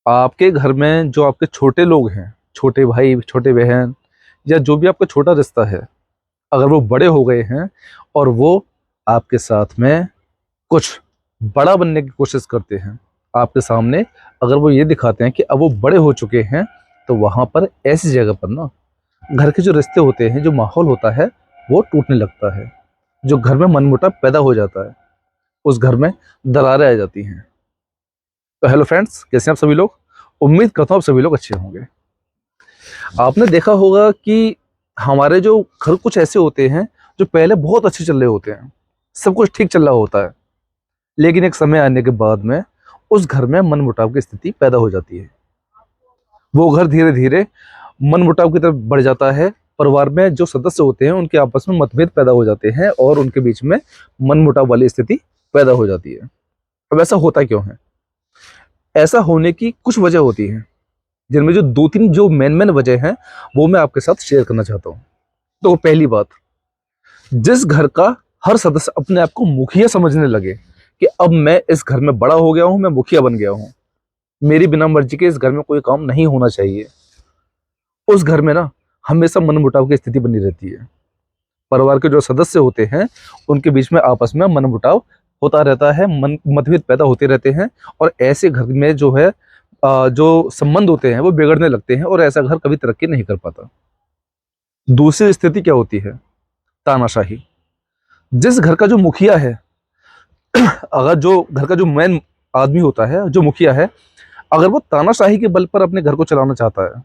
आपके घर में जो आपके छोटे लोग हैं, छोटे भाई, छोटे बहन या जो भी आपका छोटा रिश्ता है, अगर वो बड़े हो गए हैं और वो आपके साथ में कुछ बड़ा बनने की कोशिश करते हैं, आपके सामने अगर वो ये दिखाते हैं कि अब वो बड़े हो चुके हैं, तो वहाँ पर ऐसी जगह पर ना घर के जो रिश्ते होते हैं, जो माहौल होता है, वो टूटने लगता है। जो घर में मनमुटाव पैदा हो जाता है, उस घर में दरारें आ जाती हैं। तो हेलो फ्रेंड्स, कैसे हैं आप सभी लोग? उम्मीद करता हूँ आप सभी लोग अच्छे होंगे। आपने देखा होगा कि हमारे जो घर कुछ ऐसे होते हैं जो पहले बहुत अच्छे चल रहे होते हैं, सब कुछ ठीक चल रहा होता है, लेकिन एक समय आने के बाद में उस घर में मनमुटाव की स्थिति पैदा हो जाती है। वो घर धीरे धीरे मनमुटाव की तरफ बढ़ जाता है। परिवार में जो सदस्य होते हैं उनके आपस में मतभेद पैदा हो जाते हैं और उनके बीच में मनमुटाव वाली स्थिति पैदा हो जाती है। अब ऐसा होता क्यों है? ऐसा होने की कुछ वजह होती है, जिनमें जो दो तीन जो मेन मेन वजह हैं, वो मैं आपके साथ शेयर करना चाहता हूँ। तो पहली बात, जिस घर का हर सदस्य अपने आप को मुखिया समझने लगे कि अब मैं इस घर में बड़ा हो गया हूँ, मैं मुखिया बन गया हूँ, मेरी बिना मर्जी के इस घर में कोई काम नहीं होना चाहिए, उस घर में ना हमेशा मनमुटाव की स्थिति बनी रहती है। परिवार के जो सदस्य होते हैं उनके बीच में आपस में मनमुटाव होता रहता है, मतभेद पैदा होते रहते हैं, और ऐसे घर में जो है जो संबंध होते हैं वो बिगड़ने लगते हैं और ऐसा घर कभी तरक्की नहीं कर पाता। दूसरी स्थिति क्या होती है? तानाशाही। जिस घर का जो मुखिया है, अगर जो घर का जो मेन आदमी होता है, जो मुखिया है, अगर वो तानाशाही के बल पर अपने घर को चलाना चाहता है,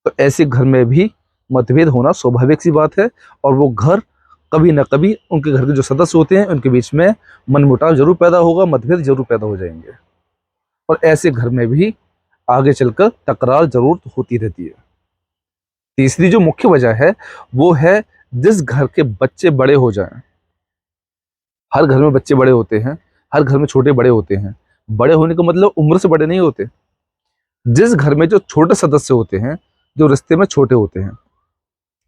तो ऐसे घर में भी मतभेद होना स्वाभाविक सी बात है। और वो घर कभी ना कभी उनके घर के जो सदस्य होते हैं उनके बीच में मनमुटाव जरूर पैदा होगा, मतभेद जरूर पैदा हो जाएंगे, और ऐसे घर में भी आगे चलकर तकरार जरूर होती रहती है। तीसरी जो मुख्य वजह है वो है, जिस घर के बच्चे बड़े हो जाएं। हर घर में बच्चे बड़े होते हैं, हर घर में छोटे बड़े होते हैं। बड़े होने का मतलब उम्र से बड़े नहीं होते। जिस घर में जो छोटे सदस्य होते हैं, जो रिश्ते में छोटे होते हैं,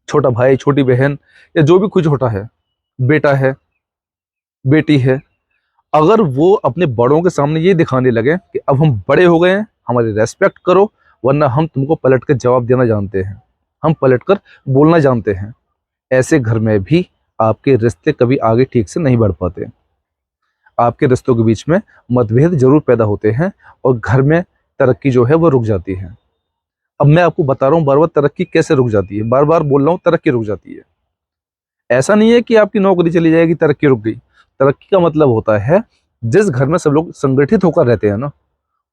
छोटा भाई, छोटी बहन या जो भी कुछ छोटा है, बेटा है, बेटी है, अगर वो अपने बड़ों के सामने ये दिखाने लगे कि अब हम बड़े हो गए हैं, हमारी रेस्पेक्ट करो, वरना हम तुमको पलट कर जवाब देना जानते हैं, हम पलट कर बोलना जानते हैं, ऐसे घर में भी आपके रिश्ते कभी आगे ठीक से नहीं बढ़ पाते। आपके रिश्तों के बीच में मतभेद जरूर पैदा होते हैं और घर में तरक्की जो है वो रुक जाती है। अब मैं आपको बता रहा हूँ बार बार तरक्की कैसे रुक जाती है, बार बार बोल रहा हूँ तरक्की रुक जाती है। ऐसा नहीं है कि आपकी नौकरी चली जाएगी, तरक्की रुक गई। तरक्की का मतलब होता है, जिस घर में सब लोग संगठित होकर रहते हैं ना,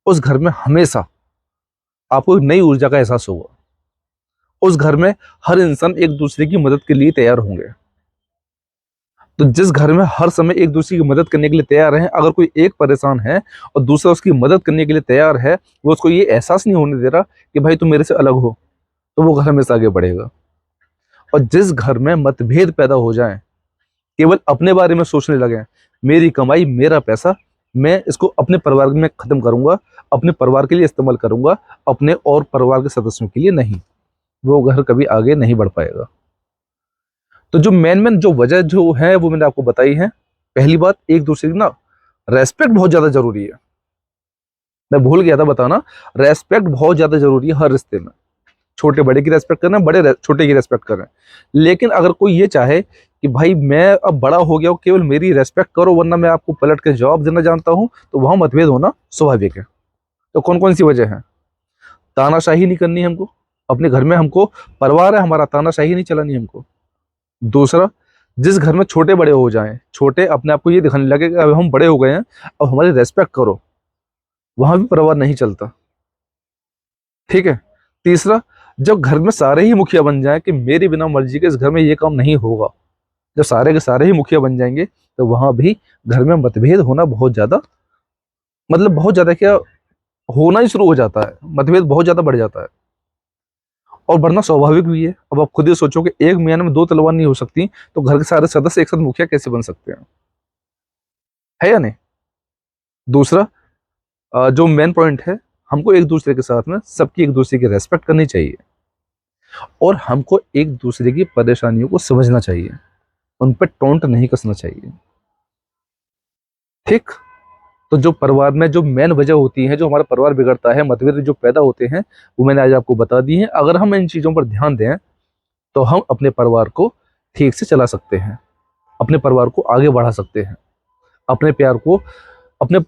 उस घर में हमेशा आपको एक नई ऊर्जा का एहसास होगा। उस घर में हर इंसान एक दूसरे की मदद के लिए तैयार होंगे। तो जिस घर में हर समय एक दूसरे की मदद करने के लिए तैयार है, अगर कोई एक परेशान है और दूसरा उसकी मदद करने के लिए तैयार है, वो उसको ये एहसास नहीं होने दे रहा कि भाई तुम मेरे से अलग हो, तो वो घर हमेशा आगे बढ़ेगा। और जिस घर में मतभेद पैदा हो जाए, केवल अपने बारे में सोचने लगे, मेरी कमाई, मेरा पैसा, मैं इसको अपने परिवार में खत्म करूंगा, अपने परिवार के लिए इस्तेमाल करूंगा, अपने और परिवार के सदस्यों के लिए नहीं, वो घर कभी आगे नहीं बढ़ पाएगा। तो जो मेन मेन जो वजह जो है वो मैंने आपको बताई है। पहली बात, एक दूसरे की ना रेस्पेक्ट बहुत ज्यादा जरूरी है। मैं भूल गया था बताना, रेस्पेक्ट बहुत ज्यादा जरूरी है हर रिश्ते में। छोटे बड़े की रेस्पेक्ट करना, बड़े छोटे की रेस्पेक्ट करना। लेकिन अगर कोई ये चाहे कि भाई मैं अब बड़ा हो गया हूँ, केवल मेरी रेस्पेक्ट करो, वरना मैं आपको पलट के जवाब देना जानता हूँ, तो वहां मतभेद होना स्वाभाविक है। तो कौन कौन सी वजह है? तानाशाही नहीं करनी है हमको अपने घर में, हमको परिवार है हमारा, तानाशाही नहीं चलानी है हमको। दूसरा, जिस घर में छोटे बड़े हो जाएं, छोटे अपने आप को ये दिखाने लगे कि अब हम बड़े हो गए हैं, अब हमारी रेस्पेक्ट करो, वहां भी परिवार नहीं चलता। ठीक है। तीसरा, जब घर में सारे ही मुखिया बन जाएं कि मेरी बिना मर्जी के इस घर में ये काम नहीं होगा, जब सारे के सारे ही मुखिया बन जाएंगे, तो वहां भी घर में मतभेद होना बहुत ज्यादा, मतलब बहुत ज्यादा क्या, होना ही शुरू हो जाता है, मतभेद बहुत ज्यादा बढ़ जाता है। और बढ़ना स्वाभाविक भी है। अब आप खुद ही सोचो कि एक मियान में दो तलवार नहीं हो सकती, तो घर के सारे सदस्य एक साथ मुखिया कैसे बन सकते हैं? है या नहीं? दूसरा, जो मेन पॉइंट है, हमको एक दूसरे के साथ में सबकी एक दूसरे की रेस्पेक्ट करनी चाहिए, और हमको एक दूसरे की परेशानियों को समझना चाहिए, उन पर टोंट नहीं कसना चाहिए। ठीक। तो जो परिवार में जो मेन वजह होती है, जो हमारा परिवार बिगड़ता है, मतभेद जो पैदा होते हैं, वो मैंने आज आपको बता दी है। अगर हम इन चीज़ों पर ध्यान दें तो हम अपने परिवार को ठीक से चला सकते हैं, अपने परिवार को आगे बढ़ा सकते हैं, अपने प्यार को, अपने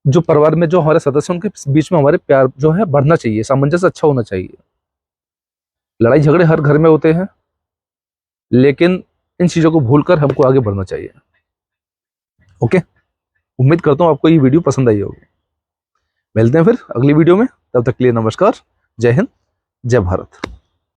जो परिवार में जो हमारे सदस्य हैं उनके बीच में हमारे प्यार जो है बढ़ना चाहिए, सामंजस्य अच्छा होना चाहिए। लड़ाई झगड़े हर घर में होते हैं, लेकिन इन चीज़ों को भूलकर हमको आगे बढ़ना चाहिए। ओके, उम्मीद करता हूँ आपको ये वीडियो पसंद आई होगी। मिलते हैं फिर अगली वीडियो में, तब तक के लिए नमस्कार, जय हिंद, जय भारत।